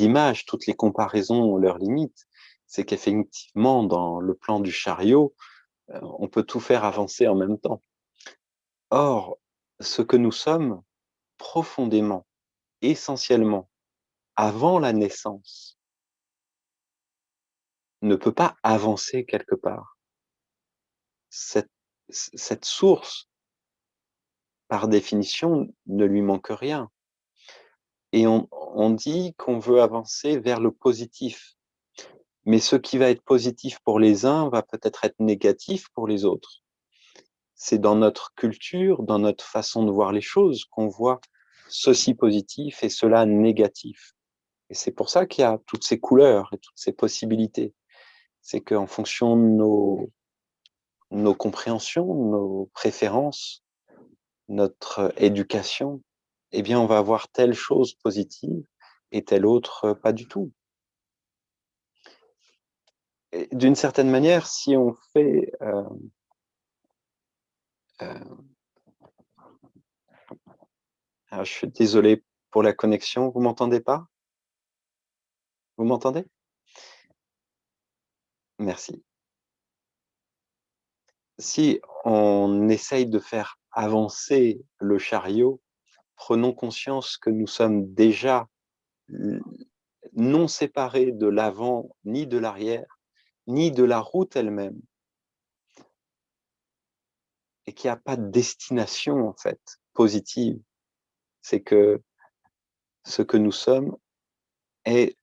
images, toutes les comparaisons ont leurs limites. C'est qu'effectivement, dans le plan du chariot, on peut tout faire avancer en même temps. Or, ce que nous sommes profondément, essentiellement, avant la naissance, ne peut pas avancer quelque part. Cette, cette source, par définition, ne lui manque rien. Et on dit qu'on veut avancer vers le positif. Mais ce qui va être positif pour les uns va peut-être être négatif pour les autres. C'est dans notre culture, dans notre façon de voir les choses, qu'on voit ceci positif et cela négatif. Et c'est pour ça qu'il y a toutes ces couleurs et toutes ces possibilités. C'est qu'en fonction de nos compréhensions, nos préférences, notre éducation, eh bien, on va avoir telle chose positive et telle autre pas du tout. D'une certaine manière, si on fait alors, je suis désolé pour la connexion, vous m'entendez pas? Vous m'entendez? Merci. Si on essaye de faire avancer le chariot, prenons conscience que nous sommes déjà non séparés de l'avant ni de l'arrière, ni de la route elle-même. et qu'il n'y a pas de destination, en fait, positive. C'est que ce que nous sommes est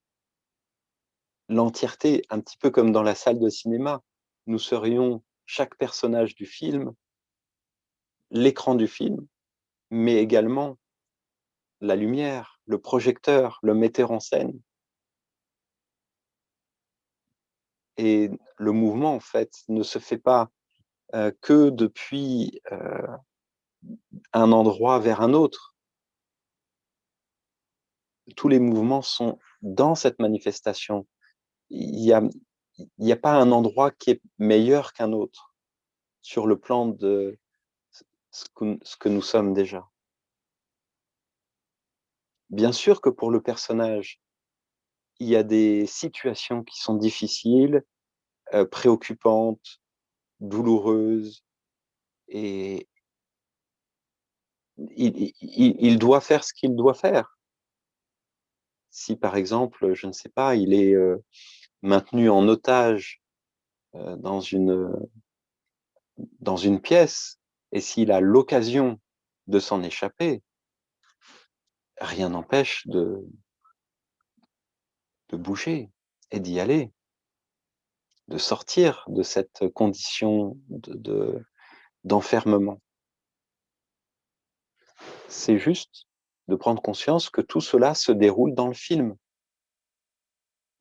l'entièreté, un petit peu comme dans la salle de cinéma. Nous serions chaque personnage du film, l'écran du film, mais également la lumière, le projecteur, le metteur en scène. Et le mouvement, en fait, ne se fait pas que depuis un endroit vers un autre. Tous les mouvements sont dans cette manifestation. Il n'y a, il y a pas un endroit qui est meilleur qu'un autre sur le plan de ce que nous sommes déjà. Bien sûr que pour le personnage, il y a des situations qui sont difficiles, préoccupantes, douloureuses, et il doit faire ce qu'il doit faire. Si par exemple, je ne sais pas, il est maintenu en otage dans une pièce, et s'il a l'occasion de s'en échapper, rien n'empêche de bouger et d'y aller, de sortir de cette condition d'enfermement. C'est juste de prendre conscience que tout cela se déroule dans le film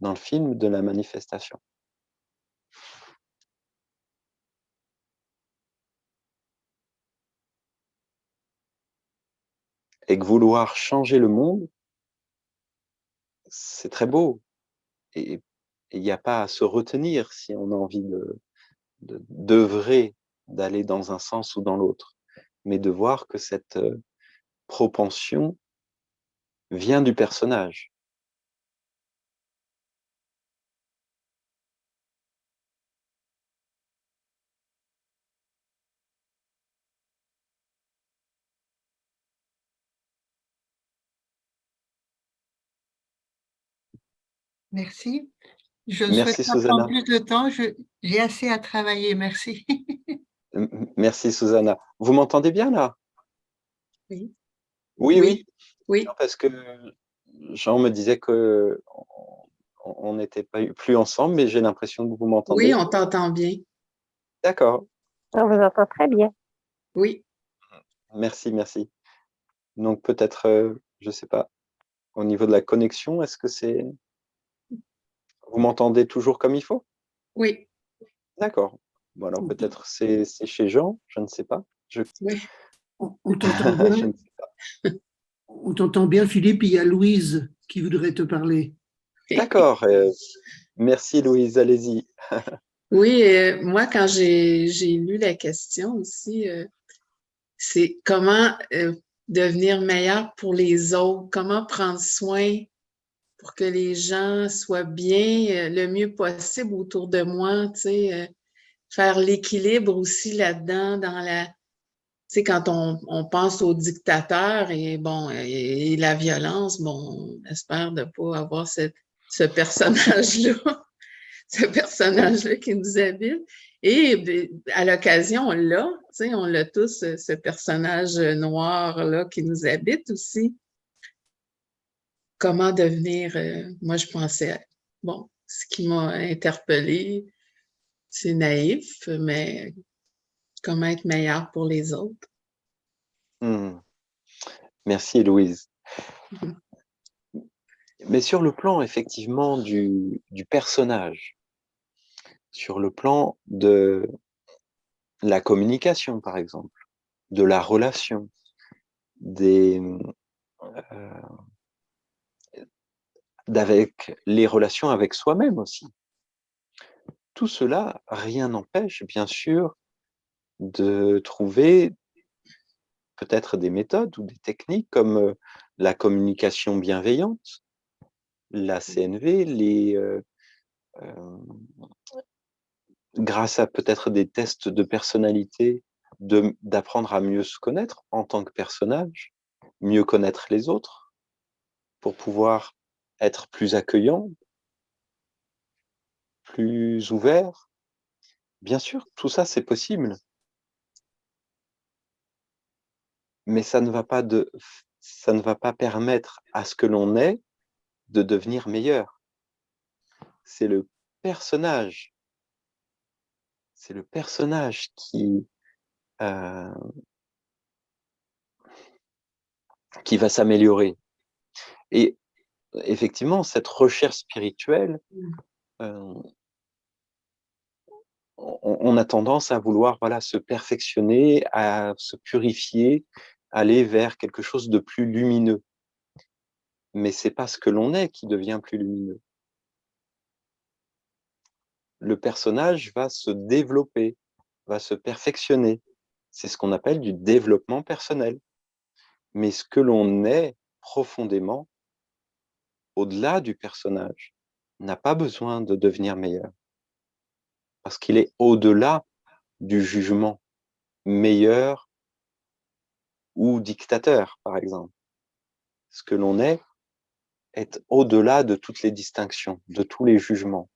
de la manifestation. Et que vouloir changer le monde, c'est très beau. Et il n'y a pas à se retenir si on a envie d'œuvrer, d'aller dans un sens ou dans l'autre. Mais de voir que cette propension vient du personnage. Merci. Je ne souhaite Merci pas prendre Susanna. plus de temps. J'ai assez à travailler. Merci. Merci Susanna. Vous m'entendez bien là? Oui, Oui, oui, oui. oui, Non, parce que Jean me disait que on n'était pas plus ensemble, mais j'ai l'impression que vous oui, m'entendez. on t'entend bien. D'accord. On vous entend très bien. Oui, Merci, merci. Donc peut-être, je ne sais pas, au niveau de la connexion, est-ce que vous m'entendez toujours comme il faut? oui, D'accord. Bon, alors peut-être c'est chez Jean, je ne sais pas. oui. On t'entend bien, Je ne sais pas. on t'entend bien, Philippe. Il y a Louise qui voudrait te parler. D'accord. Merci Louise, allez-y. Oui, moi, quand j'ai lu la question aussi, c'est comment devenir meilleur pour les autres, comment prendre soin pour que les gens soient bien le mieux possible autour de moi, tu sais, faire l'équilibre aussi là-dedans, dans la, tu sais, quand on pense aux dictateurs et bon, et la violence, bon, on espère de pas avoir ce personnage-là, ce personnage-là qui nous habite. Et à l'occasion, on l'a tous, ce personnage noir-là qui nous habite aussi. Comment devenir, moi je pensais, bon, ce qui m'a interpellée, c'est naïf, mais comment être meilleur pour les autres. Merci Louise. Mhm. Mais sur le plan effectivement du personnage, sur le plan de la communication par exemple, de la relation, euh, d'avec les relations avec soi-même aussi. Tout cela, rien n'empêche bien sûr de trouver peut-être des méthodes ou des techniques comme la communication bienveillante, la CNV, grâce à peut-être des tests de personnalité, d'apprendre à mieux se connaître en tant que personnage, mieux connaître les autres, pour pouvoir être plus accueillant, plus ouvert. Bien sûr, tout ça, c'est possible. mais ça ne va pas permettre à ce que l'on est de devenir meilleur. C'est le personnage. C'est le personnage qui va s'améliorer. Et effectivement, cette recherche spirituelle, on a tendance à vouloir se perfectionner, à se purifier, aller vers quelque chose de plus lumineux. Mais c'est pas ce que l'on est qui devient plus lumineux. Le personnage va se développer, va se perfectionner. C'est ce qu'on appelle du développement personnel. Mais ce que l'on est profondément, au-delà du personnage, n'a pas besoin de devenir meilleur. Parce qu'il est au-delà du jugement meilleur ou dictateur, par exemple. Ce que l'on est au-delà de toutes les distinctions, de tous les jugements.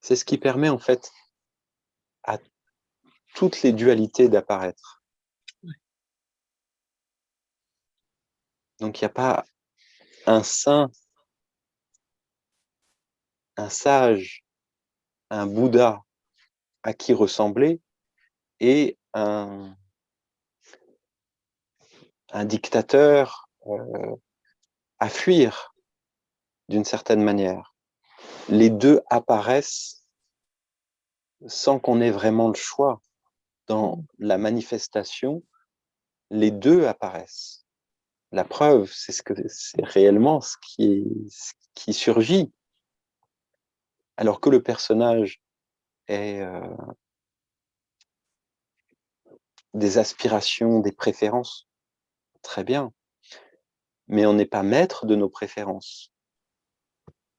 C'est ce qui permet en fait à toutes les dualités d'apparaître. Donc il n'y a pas un saint, un sage, un Bouddha à qui ressembler et un dictateur à fuir d'une certaine manière. Les deux apparaissent sans qu'on ait vraiment le choix. Dans la manifestation, les deux apparaissent. La preuve, c'est réellement ce qui surgit. Alors que le personnage est des aspirations, des préférences, très bien. Mais on n'est pas maître de nos préférences.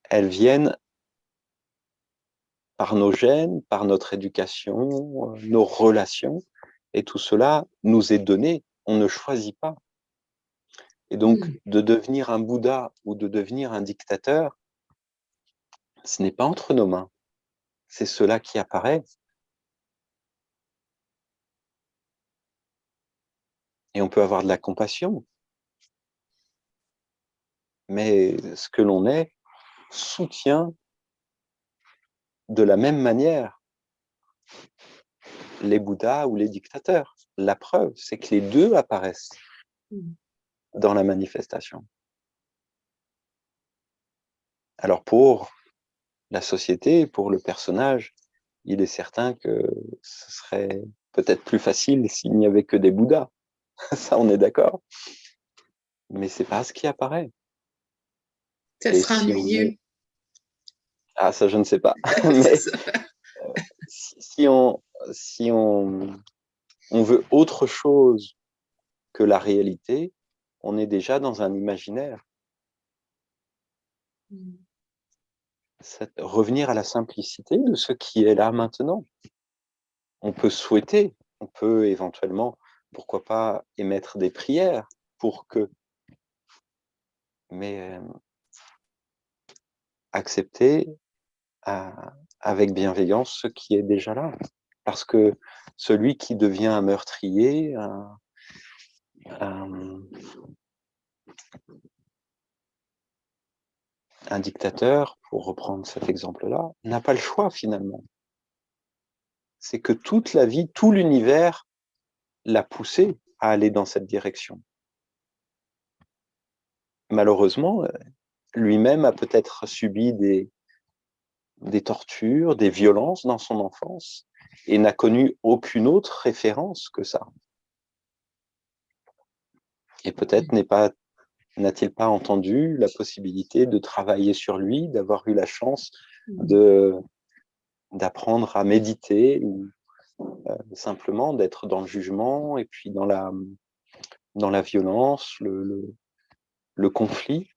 Elles viennent par nos gènes, par notre éducation, nos relations, et tout cela nous est donné, on ne choisit pas. Et donc, de devenir un Bouddha ou de devenir un dictateur, ce n'est pas entre nos mains, c'est cela qui apparaît. Et on peut avoir de la compassion, mais ce que l'on est soutient de la même manière les Bouddhas ou les dictateurs. La preuve, c'est que les deux apparaissent dans la manifestation. Alors pour la société, pour le personnage, il est certain que ce serait peut-être plus facile s'il n'y avait que des Bouddhas. Ça, on est d'accord. Mais c'est pas ce qui apparaît. Ça sera ennuyeux. Ah, ça, je ne sais pas. Mais si on veut autre chose que la réalité, on est déjà dans un imaginaire. Revenir à la simplicité de ce qui est là maintenant. On peut souhaiter, on peut éventuellement, pourquoi pas, émettre des prières pour que, mais accepter avec bienveillance ce qui est déjà là. Parce que celui qui devient un meurtrier, un dictateur, pour reprendre cet exemple-là, n'a pas le choix finalement. C'est que toute la vie, tout l'univers l'a poussé à aller dans cette direction. Malheureusement, lui-même a peut-être subi des tortures, des violences dans son enfance et n'a connu aucune autre référence que ça. Et peut-être n'a-t-il pas entendu la possibilité de travailler sur lui, d'avoir eu la chance d'apprendre à méditer ou simplement d'être dans le jugement et puis dans la violence, le conflit.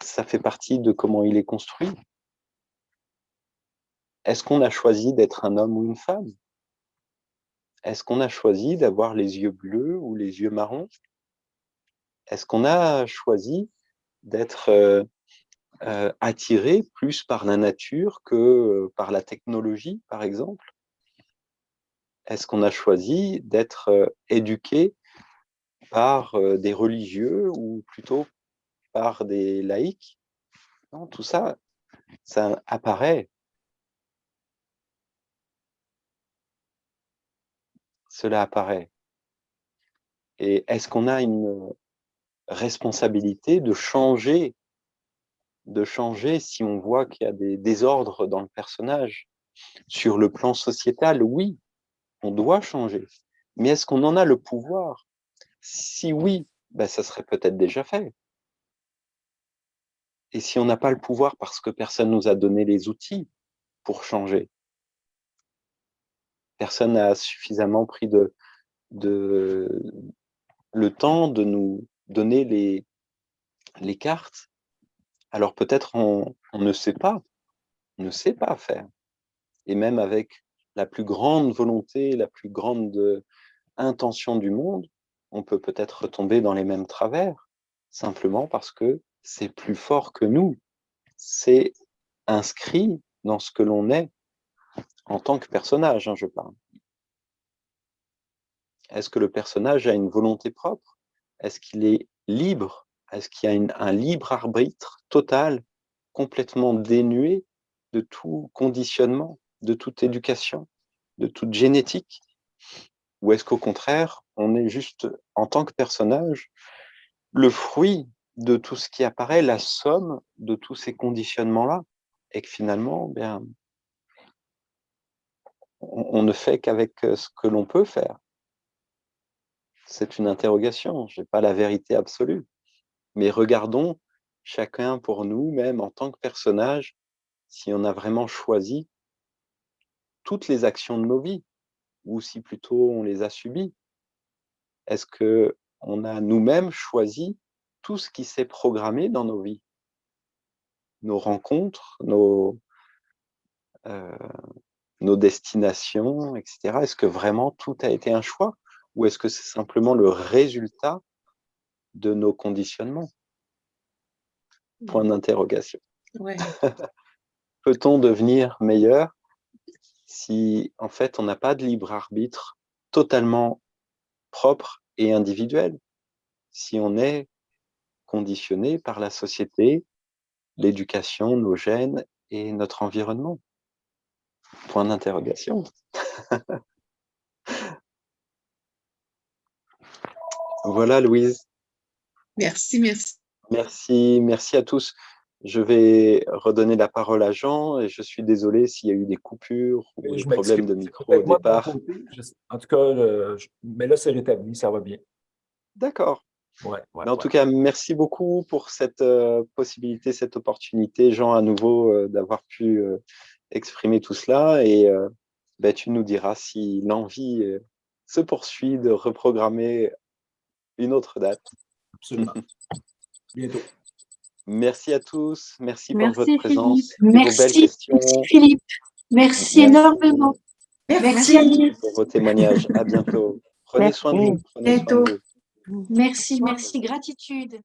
Ça fait partie de comment il est construit. Est-ce qu'on a choisi d'être un homme ou une femme? Est-ce qu'on a choisi d'avoir les yeux bleus ou les yeux marrons? Est-ce qu'on a choisi d'être attirés plus par la nature que par la technologie, par exemple? Est-ce qu'on a choisi d'être éduqués par des religieux ou plutôt par des laïcs? Non, tout ça, ça apparaît. Cela apparaît. Et est-ce qu'on a une responsabilité de changer si on voit qu'il y a des désordres dans le personnage? Sur le plan sociétal, oui, on doit changer. Mais est-ce qu'on en a le pouvoir? Si oui, ben ça serait peut-être déjà fait. Et si on n'a pas le pouvoir parce que personne nous a donné les outils pour changer, personne n'a suffisamment pris le temps de nous donner les cartes, alors peut-être on ne sait pas faire. Et même avec la plus grande volonté, la plus grande intention du monde, on peut peut-être retomber dans les mêmes travers, simplement parce que c'est plus fort que nous. C'est inscrit dans ce que l'on est en tant que personnage, je parle. Est-ce que le personnage a une volonté propre? Est-ce qu'il est libre? Est-ce qu'il y a un libre arbitre total, complètement dénué de tout conditionnement, de toute éducation, de toute génétique? Ou est-ce qu'au contraire, on est juste, en tant que personnage, le fruit de tout ce qui apparaît, la somme de tous ces conditionnements-là, et que finalement, bien, on ne fait qu'avec ce que l'on peut faire? C'est une interrogation, je n'ai pas la vérité absolue. Mais regardons chacun pour nous, même en tant que personnage, si on a vraiment choisi toutes les actions de nos vies, ou si plutôt on les a subies. Est-ce qu'on a nous-mêmes choisi tout ce qui s'est programmé dans nos vies? Nos rencontres, nos destinations, etc. Est-ce que vraiment tout a été un choix? Ou est-ce que c'est simplement le résultat de nos conditionnements? Point d'interrogation. Ouais. Peut-on devenir meilleur si, en fait, on n'a pas de libre arbitre totalement propre et individuel? Si on est conditionné par la société, l'éducation, nos gènes et notre environnement? Point d'interrogation. Voilà, Louise. Merci. Merci à tous. Je vais redonner la parole à Jean et je suis désolé s'il y a eu des coupures ou des problèmes de micro au départ. En tout cas, mais là, c'est rétabli, ça va bien. D'accord. Ouais, En tout cas, merci beaucoup pour cette possibilité, cette opportunité, Jean, à nouveau, d'avoir pu exprimer tout cela. Et tu nous diras si l'envie se poursuit de reprogrammer une autre date. Absolument. Bientôt. Merci à tous. Merci pour Merci, votre présence. Philippe. Et vos belles questions. Merci Philippe. Merci énormément. Merci. Pour vos témoignages. À bientôt. Prenez soin de vous. Prenez soin de vous. Merci, gratitude.